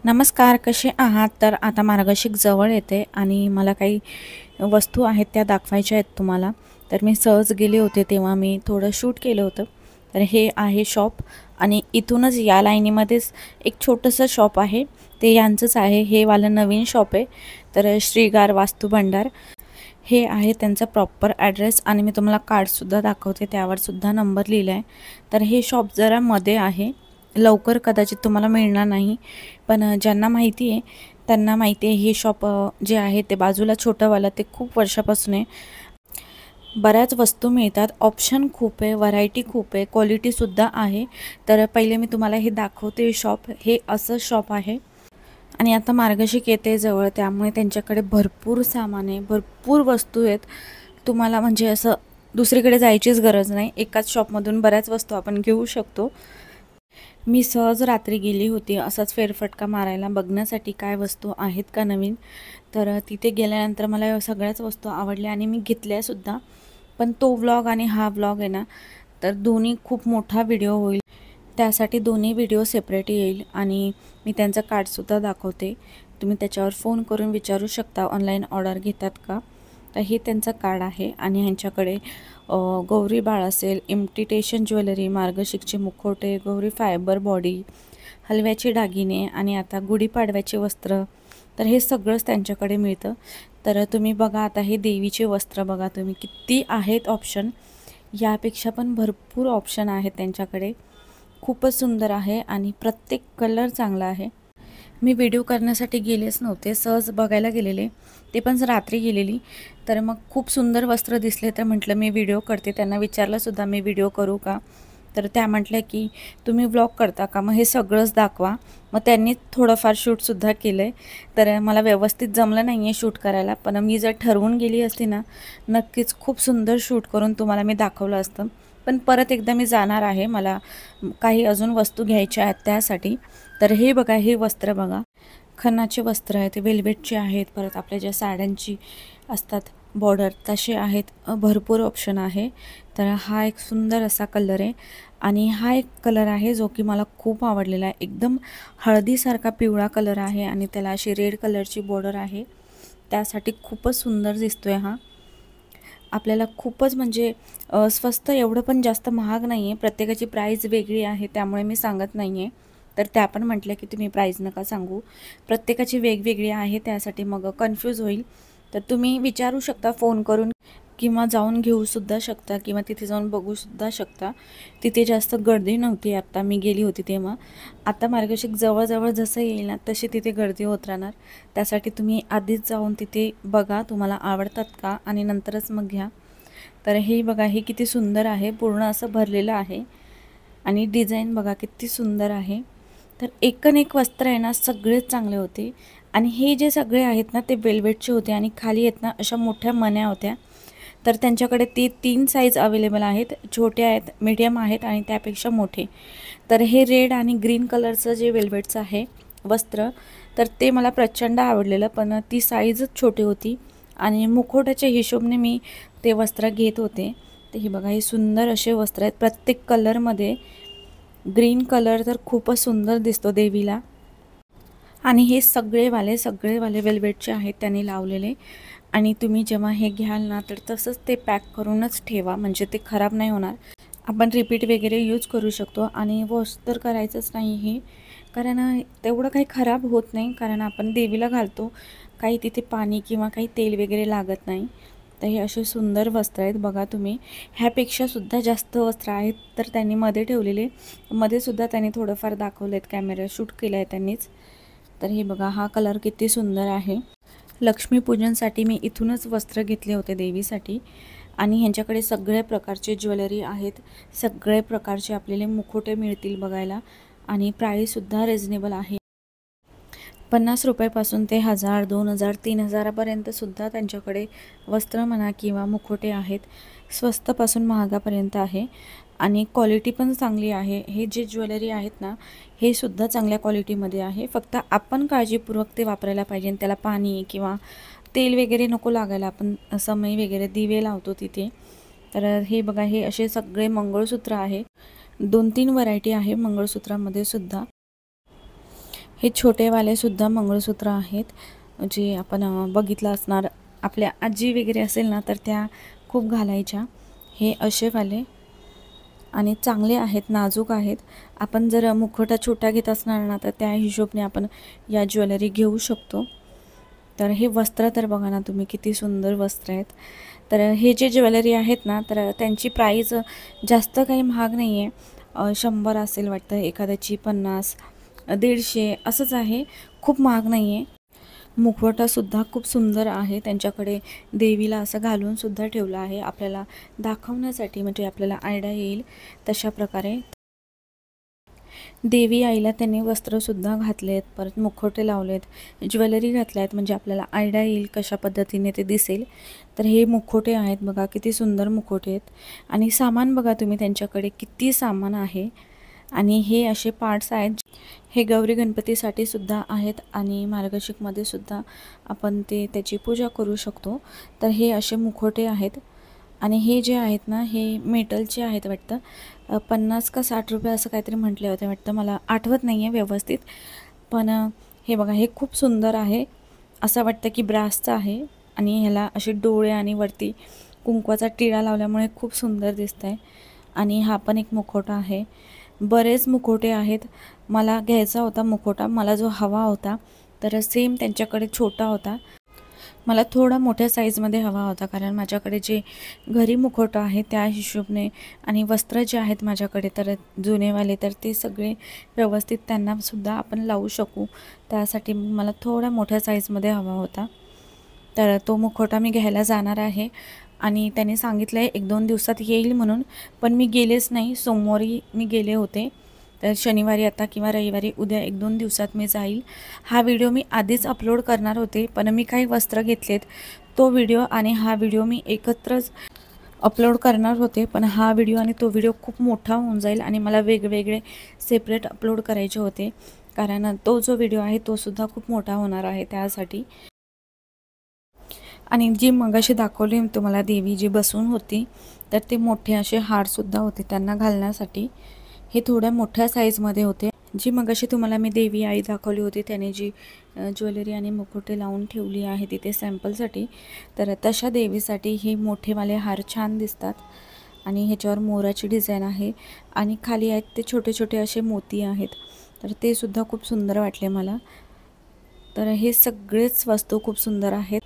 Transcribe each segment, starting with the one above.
नमस्कार, कसे आहात? तर आता मार्गशीर्ष जवळ येते आणि मला काही वस्तू आहेत त्या दाखवायच्या आहेत तुम्हाला. तर मी सहज गेले होते तेव्हा मी थोडं शूट केलं होतं. तर हे आहे शॉप आणि इथूनच या लाईनीमध्येच एक छोटंसं शॉप आहे, ते यांचंच आहे. हे वालं नवीन शॉप आहे. तर श्रीगार वास्तू भांडार हे आहे त्यांचा प्रॉपर ॲड्रेस आणि मी तुम्हाला कार्डसुद्धा दाखवते, त्यावर सुद्धा नंबर लिहिला आहे. तर हे शॉप जरा मध्ये आहे, लवकर कदाचित तुम्हाला मिळणार नाही, पण ज्यांना माहिती आहे त्यांना माहिती आहे. हे शॉप जे आहे ते बाजूला छोटंवालं ते खूप वर्षापासून आहे. बऱ्याच वस्तू मिळतात, ऑप्शन खूप आहे, व्हरायटी खूप आहे, क्वालिटीसुद्धा आहे. तर पहिले मी तुम्हाला हे दाखवते शॉप. हे असं शॉप आहे आणि आता मार्गशीर्ष येते जवळ, त्यामुळे त्यांच्याकडे भरपूर सामान आहे, भरपूर वस्तू आहेत. तुम्हाला म्हणजे असं दुसरीकडे जायचीच गरज नाही, एकाच शॉपमधून बऱ्याच वस्तू आपण घेऊ शकतो. मी सहज रात्री गेली होती असाच फेरफटका मारायला, बघण्यासाठी काय वस्तू आहेत का नवीन. तर तिथे गेल्यानंतर मला सगळ्याच वस्तू आवडल्या आणि मी घेतल्यासुद्धा. पण तो व्लॉग आणि हा व्लॉग आहे ना, तर दोन्ही खूप मोठा व्हिडिओ होईल, त्यासाठी दोन्ही व्हिडिओ सेपरेट येईल आणि मी त्यांचं कार्डसुद्धा दाखवते. तुम्ही त्याच्यावर फोन करून विचारू शकता ऑनलाईन ऑर्डर घेतात का. तर हे त्यांचं कार्ड आहे आणि ह्यांच्याकडे गौरी बाळ असेल, इमिटेशन ज्वेलरी, मार्गशीर्षचे मुखवटे, गौरी फायबर बॉडी, हलव्याचे दागिने आणि आता गुढीपाडव्याचे वस्त्र, तर हे सगळंच त्यांच्याकडे मिळतं. तर तुम्ही बघा आता हे देवीचे वस्त्र बघा तुम्ही, किती आहेत ऑप्शन, यापेक्षा पण भरपूर ऑप्शन आहेत त्यांच्याकडे. खूपच सुंदर आहे आणि प्रत्येक कलर चांगला आहे. मी व्हिडिओ करण्यासाठी गेलेच नव्हते, सहज बघायला गेलेले, ते पण रात्री गेलेली. तर मग खूप सुंदर वस्त्र दिसले तर म्हटलं मी व्हिडिओ करते. त्यांना विचारलंसुद्धा मी व्हिडिओ करू का. तर त्या म्हटल्या की तुम्ही व्लॉग करता का, मग हे सगळंच दाखवा. मग त्यांनी थोडंफार शूटसुद्धा केलं आहे. तर मला व्यवस्थित जमलं नाही आहे शूट करायला, पण मी जर ठरवून गेली असती ना, नक्कीच खूप सुंदर शूट करून तुम्हाला मी दाखवलं असतं. पण परत एकदा मी जाणार आहे, मला काही अजून वस्तू घ्यायच्या आहेत त्यासाठी. तर हे बघा, हे वस्त्र बघा, खणाचे वस्त्र आहेत, ते वेल्वेटचे आहेत. परत आपल्या ज्या साड्यांची असतात बॉर्डर तसे आहेत, भरपूर ऑप्शन आहे. तर हा एक सुंदर असा कलर आहे आणि हा एक कलर आहे जो की मला खूप आवडलेला आहे. एकदम हळदीसारखा पिवळा कलर आहे आणि त्याला अशी रेड कलरची बॉर्डर आहे, त्यासाठी खूपच सुंदर दिसतोय हा. आपल्याला खूपच म्हणजे स्वस्त, एवढं पण जास्त महाग नाही आहे. प्रत्येकाची प्राईज वेगळी आहे, त्यामुळे मी सांगत नाही आहे. तर त्या पण म्हटल्या की तुम्ही प्राईज नका सांगू, प्रत्येकाची वेगवेगळी आहे, त्यासाठी मग कन्फ्यूज होईल. तर तुम्ही विचारू शकता फोन करून किंवा जाऊन घेऊसुद्धा शकता किंवा तिथे जाऊन बघूसुद्धा शकता. तिथे जास्त गर्दी नव्हती आत्ता मी गेली होती तेव्हा. आता मार्गशीर्ष जवळजवळ जसं येईल ना तशी तिथे गर्दी होत राहणार. त्यासाठी तुम्ही आधीच जाऊन तिथे बघा तुम्हाला आवडतात का आणि नंतरच मग घ्या. तर हे बघा, हे किती सुंदर आहे, पूर्ण असं भरलेलं आहे आणि डिझाईन बघा किती सुंदर आहे. तर एकन एक वस्त्र आहे ना, सगळेच चांगले होते आणि हे जे सगळे आहेत ना ते वेल्वेटचे होते आणि खाली आहेत ना अशा मोठ्या मण्या होत्या. तर त्यांच्याकडे ते 3 साईज अवेलेबल आहेत, छोटे आहेत, मीडियम आहेत आणि त्यापेक्षा मोठे. तर हे रेड आणि ग्रीन कलरचं जे वेल्वेटचं आहे वस्त्र, तर ते मला प्रचंड आवडलेलं, पण ती साईजच छोटी होती आणि मुखवट्याच्या हिशोबाने मी ते वस्त्र घेत होते. तर हे बघा, हे सुंदर असे वस्त्र आहेत प्रत्येक कलरमध्ये. ग्रीन कलर तर खूपच सुंदर दिसतो देवीला आणि हे सगळेवाले वेल्वेटचे आहेत त्यांनी लावलेले. आणि तुम्ही जेव्हा हे घ्याल ना तर तसंच ते पॅक करूनच ठेवा, म्हणजे ते खराब नाही होणार. आपण रिपीट वगैरे यूज करू शकतो आणि वॉश तर करायचंच नाही हे, कारण तेवढं काही खराब होत नाही, कारण आपण देवीला घालतो, काही तिथे पाणी किंवा काही तेल वगैरे लागत नाही. तर हे असे सुंदर वस्त्र आहेत बघा तुम्ही. ह्यापेक्षासुद्धा जास्त वस्त्र आहेत तर त्यांनी मध्ये ठेवलेले, मध्ये सुद्धा त्यांनी थोडंफार दाखवले आहेत, कॅमेरा शूट केला आहे त्यांनीच. तर हे बघा, हा कलर किती सुंदर आहे. लक्ष्मीपूजनसाठी मी इथूनच वस्त्र घेतले होते देवीसाठी आणि ह्यांच्याकडे सगळ्या प्रकारचे ज्वेलरी आहेत, सगळे प्रकारचे आपल्याला मुखोटे मिळतील बघायला आणि प्राईससुद्धा रिजनेबल आहे. 50 रुपयापासून ते 1000, 2000, 3000पर्यंत सुद्धा त्यांच्याकडे वस्त्र म्हणा किंवा मुखोटे आहेत. स्वस्तपासून महागापर्यंत आहे आणि क्वालिटी पण चांगली आहे. हे जे ज्वेलरी आहेत ना, हे सुद्धा चांगल्या क्वालिटीमध्ये आहे. फक्त आपण काळजीपूर्वक ते वापरायला पाहिजे, त्याला पाणी किंवा तेल वगैरे नको लागायला. आपण समई वगैरे दिवे लावतो तिथे. तर हे बघा, हे असे सगळे मंगळसूत्र आहे, 2-3 व्हरायटी आहे मंगळसूत्रामध्ये सुद्धा. हे छोटेवाले सुद्धा मंगळसूत्र आहेत, जे आपण बघितलं असणार, आपल्या आजी वगैरे असेल ना तर त्या खूप घालायच्या. हे असेवाले आणि चांगले आहेत, नाजूक आहेत. आपण जर मुखवटा छोटा घेत असणार ना तर त्या हिशोबाने आपण या ज्वेलरी घेऊ शकतो. तर हे वस्त्र तर बघा ना तुम्ही, किती सुंदर वस्त्र आहेत. तर हे जे ज्वेलरी आहेत ना तर त्यांची प्राईस जास्त काही महाग नाही आहे. 100 असेल वाटतं, एखाद्याची 50, 150 असंच आहे, खूप महाग नाही आहे. मुखवटासुद्धा खूप सुंदर आहे. त्यांच्याकडे देवीला असं घालून सुद्धा ठेवलं आहे, आपल्याला दाखवण्यासाठी, म्हणजे आपल्याला आयडिया येईल तशा प्रकारे. देवी आईला त्यांनी वस्त्रसुद्धा घातलेत, परत मुखवटे लावलेत, ज्वेलरी घातल्या आहेत, म्हणजे आपल्याला आयडिया येईल कशा पद्धतीने ते दिसेल. तर हे मुखवटे आहेत बघा, किती सुंदर मुखवटे आहेत. आणि सामान बघा तुम्ही, त्यांच्याकडे किती सामान आहे. आणि हे असे पार्ट्स आहेत, हे गौरी गणपतीसाठी सुद्धा आहेत आणि मार्गशीर्षमध्ये सुद्धा आपण त्याची पूजा करू शकतो. तर हे असे मुखवटे आहेत. आणि हे जे आहेत ना हे मेटलचे आहेत वाटतं. 50 का 60 रुपये असं काहीतरी म्हटले होते वाटतं, मला आठवत नाही आहे व्यवस्थित. पण हे बघा, हे खूप सुंदर आहे. असं वाटतं की ब्रासचं आहे आणि ह्याला असे डोळे आणि वरती कुंकवाचा टिळा लावल्यामुळे खूप सुंदर दिसतं आहे. आणि हा पण एक मुखवटा आहे. बरेच मुखवटे आहेत. मला घ्यायचा होता मुखवटा, मला जो हवा होता तर सेम त्यांच्याकडे छोटा होता. मला थोडा मोठ्या साईजमध्ये हवा होता, कारण माझ्याकडे जे घरी मुखवटा आहे त्या हिशोबाने आणि वस्त्र जे आहेत माझ्याकडे तर जुनेवाले, तर ते सगळे व्यवस्थित त्यांनासुद्धा आपण लावू शकू. त्यासाठी मला थोडा मोठ्या साईजमध्ये हवा होता. तर तो मुखवटा मी घ्यायला जाणार आहे आणि त्याने सांगितलं आहे 1-2 दिवसात येईल म्हणून, पण मी गेलेच नाही. सोमवारी मी गेले होते, तर शनिवारी आता किंवा रविवारी उद्या 1-2 दिवसात मी जाईल. हा व्हिडिओ मी आधीच अपलोड करणार होते, पण मी काही वस्त्र घेतलेत, तो व्हिडिओ आणि हा व्हिडिओ मी एकत्रच अपलोड करणार होते. पण हा व्हिडिओ आणि तो व्हिडिओ खूप मोठा होऊन जाईल आणि मला वेगवेगळे सेपरेट अपलोड करायचे होते, कारण तो जो व्हिडिओ आहे तो सुद्धा खूप मोठा होणार आहे त्यासाठी. आणि जी मगाशी दाखवली तुम्हाला देवी जी बसून होती, तर ते मोठे असे हारसुद्धा होते त्यांना घालण्यासाठी. हे थोड्या मोठ्या साईजमध्ये होते. जी मगाशी तुम्हाला मी देवी आई दाखवली होती, त्याने जी ज्वेलरी आणि मुकुटे लावून ठेवली आहे तिथे सॅम्पलसाठी, तर तशा देवीसाठी हे मोठेवाले हार छान दिसतात. आणि ह्याच्यावर मोराची डिझाईन आहे आणि खाली आहेत ते छोटे छोटे असे मोती आहेत, तर ते सुद्धा खूप सुंदर वाटले मला. तर हे सगळेच वस्तू खूप सुंदर आहेत.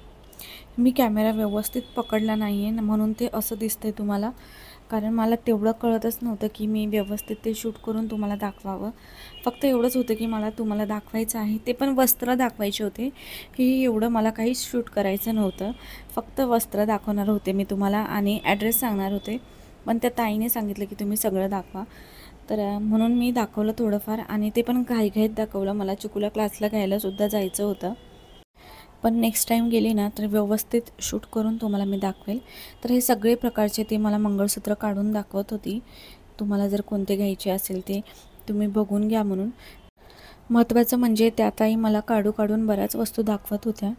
मी कॅमेरा व्यवस्थित पकडला नाही आहे म्हणून ते असं दिसतंय तुम्हाला, कारण मला तेवढं कळतच नव्हतं की मी व्यवस्थित ते शूट करून तुम्हाला दाखवावं. फक्त एवढंच होतं की मला तुम्हाला दाखवायचं आहे, ते पण वस्त्र दाखवायचे होते. की एवढं मला काही शूट करायचं नव्हतं, फक्त वस्त्र दाखवणार होते मी तुम्हाला आणि ॲड्रेस सांगणार होते. पण त्या ताईने सांगितलं की तुम्ही सगळं दाखवा, तर म्हणून मी दाखवलं थोडंफार. आणि ते पण घाईघाईत दाखवलं, मला चिकूला क्लासला घ्यायलासुद्धा जायचं होतं. पण नेक्स्ट टाईम गेली ना तर व्यवस्थित शूट करून तुम्हाला मी दाखवेल. तर हे सगळे प्रकारचे ते मला मंगळसूत्र काढून दाखवत होती. तुम्हाला जर कोणते घ्यायचे असेल ते तुम्ही बघून घ्या म्हणून. महत्त्वाचं म्हणजे त्या ताई मला काढून बऱ्याच वस्तू दाखवत होत्या.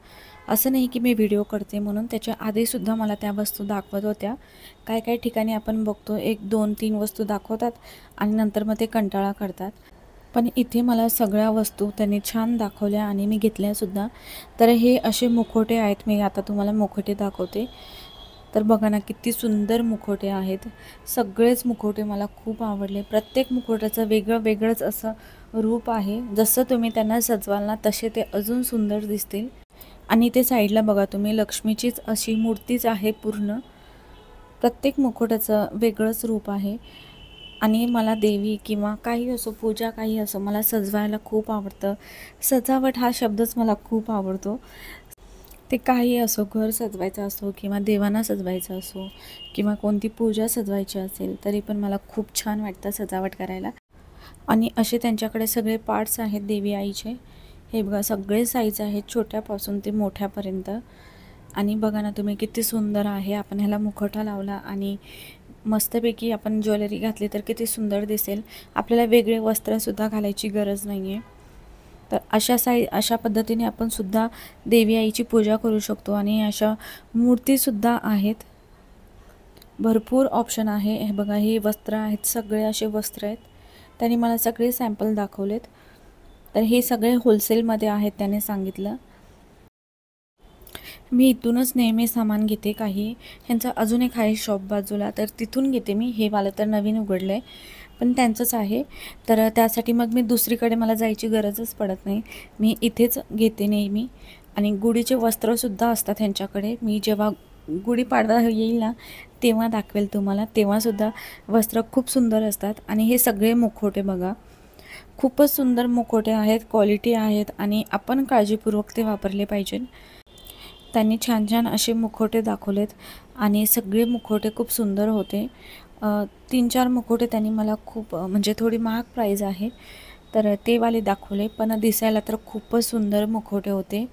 असं नाही की मी व्हिडिओ करते म्हणून, त्याच्या आधीसुद्धा मला त्या वस्तू दाखवत होत्या. काही ठिकाणी आपण बघतो 1-2-3 वस्तू दाखवतात आणि नंतर मग ते कंटाळा करतात. पण इथे मला सगळ्या वस्तू त्यांनी छान दाखवल्या आणि मी घेतल्यासुद्धा. तर हे असे मुखवटे आहेत, मी आता तुम्हाला मुखवटे दाखवते. तर बघा ना किती सुंदर मुखवटे आहेत. सगळेच मुखवटे मला खूप आवडले. प्रत्येक मुखवट्याचं वेगळंच असं रूप आहे. जसं तुम्ही त्यांना सजवाल ना तसे ते अजून सुंदर दिसतील. आणि ते साईडला बघा तुम्ही, लक्ष्मीचीच अशी मूर्तीच आहे पूर्ण. प्रत्येक मुखवट्याचं वेगळंच रूप आहे. आणि मला देवी किंवा काही असो, पूजा काही असो, मला सजवायला खूप आवडतं. सजावट हा शब्दच मला खूप आवडतो. ते काही असो, घर सजवायचं असो किंवा देवांना सजवायचं असो किंवा कोणती पूजा सजवायची असेल, तरी पण मला खूप छान वाटतं सजावट करायला. आणि असे त्यांच्याकडे सगळे पार्ट्स आहेत देवी आईचे. हे बघा सगळे साईज आहेत, छोट्यापासून ते मोठ्यापर्यंत. आणि बघा ना तुम्ही किती सुंदर आहे. आपण ह्याला मुखवटा लावला आणि मस्तपैकी आपण ज्वेलरी घातली तर किती सुंदर दिसेल. आपल्याला वेगळे वस्त्रसुद्धा घालायची गरज नाही आहे. तर अशा पद्धतीने आपण सुद्धा देवी आईची पूजा करू शकतो. आणि अशा मूर्तीसुद्धा आहेत, भरपूर ऑप्शन आहे. हे बघा, हे वस्त्र आहेत, सगळे असे वस्त्र आहेत. त्यांनी मला सगळे सॅम्पल दाखवलेत. तर हे सगळे होलसेलमध्ये आहेत त्याने सांगितलं. मी इथूनच नेहमी सामान घेते. काही ह्यांचा अजून एक आहे शॉप बाजूला, तर तिथून घेते मी. हे वालं तर नवीन उघडलं आहे, पण त्यांचंच आहे. तर त्यासाठी मग मी दुसरीकडे मला जायची गरजच पडत नाही. मी इथेच घेते नेहमी. आणि गुढीचे वस्त्रसुद्धा असतात ह्यांच्याकडे. मी जेव्हा गुढीपाडवा येईल ना, तेव्हा दाखवेल तुम्हाला. तेव्हासुद्धा वस्त्र खूप सुंदर असतात. आणि हे सगळे मुखवटे बघा, खूपच सुंदर मुखवटे आहेत, क्वालिटी आहेत आणि आपण काळजीपूर्वक ते वापरले पाहिजे. त्यांनी छान छान असे मुखवटे दाखवलेत आणि सगळे मुखवटे खूप सुंदर होते. 3-4 मुखवटे त्यांनी मला खूप म्हणजे थोडी महाग प्राईज आहे, तर ते वाले दाखवले. पण दिसायला तर खूपच सुंदर मुखवटे होते.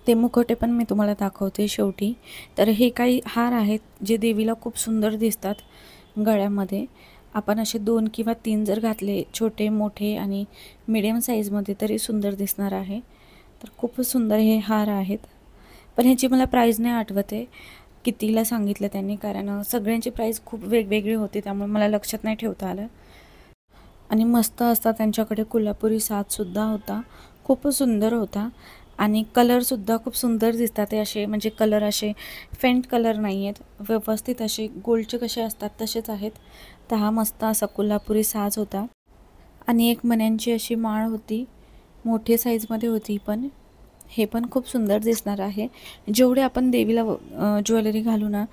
ते मुखवटे पण मी तुम्हाला दाखवते शेवटी. तर हे काही हार आहेत जे देवीला खूप सुंदर दिसतात गळ्यामध्ये. आपण असे 2 किंवा 3 जर घातले, छोटे मोठे आणि मीडियम साईजमध्ये, तरी सुंदर दिसणार आहे. तर खूपच सुंदर हे हार आहेत. पण ह्याची मला प्राईज नाही आठवत आहे कितीला सांगितलं त्यांनी, कारण सगळ्यांची प्राईज खूप वेगवेगळी होती, त्यामुळे मला लक्षात नाही ठेवता आलं. आणि मस्त असा त्यांच्याकडे कोल्हापुरी साजसुद्धा होता, खूपच सुंदर होता. आणि कलरसुद्धा खूप सुंदर दिसतात ते असे, म्हणजे कलर असे फेंट कलर नाही आहेत, व्यवस्थित असे गोल्डचे कसे असतात तसेच आहेत. तर हा मस्त असा कोल्हापुरी साज होता. आणि एक मण्यांची अशी माळ होती, मोठी साईजमध्ये होती, पण हे पण खूप सुंदर दिसणार आहे. जेवढे आपण देवीला ज्वेलरी घालू ना,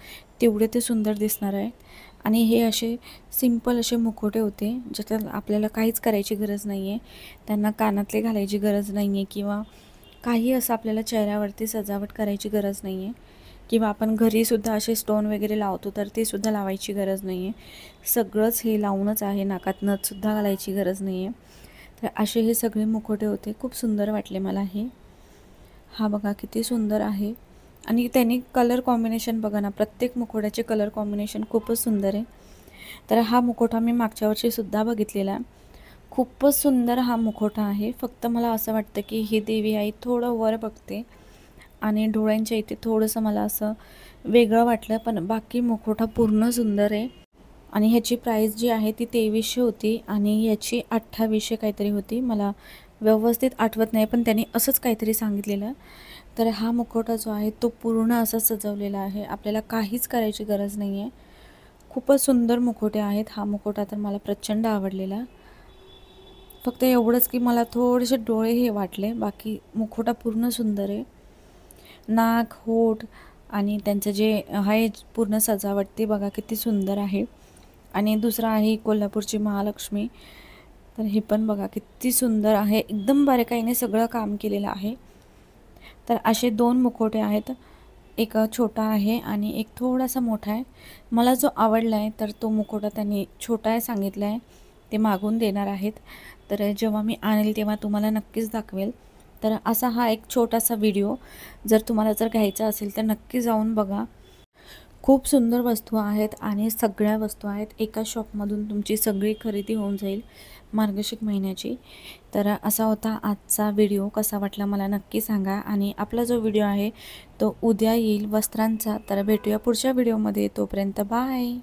तेवढे ते सुंदर दिसणार आहे. आणि हे असे सिंपल असे मुखवटे होते, ज्याच्यात आपल्याला काहीच करायची गरज नाही आहे. त्यांना कानातले घालायची गरज नाही आहे किंवा काही असं आपल्याला चेहऱ्यावरती सजावट करायची गरज नाही आहे. किंवा आपण घरीसुद्धा असे स्टोन वगैरे लावतो, तर ते सुद्धा लावायची गरज नाही आहे. सगळंच हे लावूनच आहे, नाकात नथसुद्धा घालायची गरज नाही आहे. तर असे हे सगळे मुखवटे होते, खूप सुंदर वाटले मला हे. हा बघा किती सुंदर आहे. आणि त्यांनी कलर कॉम्बिनेशन बघा ना, प्रत्येक मुखवट्याचे कलर कॉम्बिनेशन खूपच सुंदर आहे. तर हा मुखवटा मी मागच्या वर्षीसुद्धा बघितलेला. खूपच सुंदर हा मुखवटा आहे. फक्त मला असं वाटतं की ही देवी आई थोडं वर बघते आणि डोळ्यांच्या इथे थोडंसं मला असं वेगळं वाटलं, पण बाकी मुखवटा पूर्ण सुंदर आहे. आणि ह्याची प्राईस जी आहे ती 2300 होती आणि याची 2800 काहीतरी होती. मला व्यवस्थित आठवत नाही, पण त्यांनी असंच काहीतरी सांगितलेलं. तर हा मुखवटा जो आहे तो पूर्ण असा सजवलेला आहे, आपल्याला काहीच करायची गरज नाही आहे. खूपच सुंदर मुखवटे आहेत. हा मुखवटा तर मला प्रचंड आवडलेला. फक्त एवढंच की मला थोडेसे डोळे हे वाटले, बाकी मुखवटा पूर्ण सुंदर आहे. नाक, होठ आणि त्यांचं जे आहे पूर्ण सजावट ते बघा किती सुंदर आहे. आणि दुसरा आहे कोल्हापूरची महालक्ष्मी. तर हे पण बघा किती सुंदर आहे, एकदम बारीकाईने सगळं काम केलेलं आहे. तर असे 2 मुखवटे आहेत, एक छोटा आहे आणि एक थोडासा मोठा आहे. मला जो आवडला आहे तर तो मुखवटा त्यांनी छोटा आहे सांगितला आहे, ते मागून देणार आहेत. तर जेव्हा मी आणेल तेव्हा तुम्हाला नक्कीच दाखवेल. तर असा हा एक छोटासा व्हिडिओ, जर तुम्हाला जर घ्यायचा असेल तर नक्की जाऊन बघा. खूप सुंदर वस्तू आहेत आणि सगळ्या वस्तू आहेत. एका शॉपमधून तुमची सगळी खरेदी होऊन जाईल मार्गशीर्ष महिन्याची. तर असा होता आजचा व्हिडिओ. कसा वाटला मला नक्की सांगा. आणि आपला जो व्हिडिओ आहे तो उद्या येईल वस्त्रांचा. तर भेटूया पुढच्या व्हिडिओमध्ये. तोपर्यंत बाय.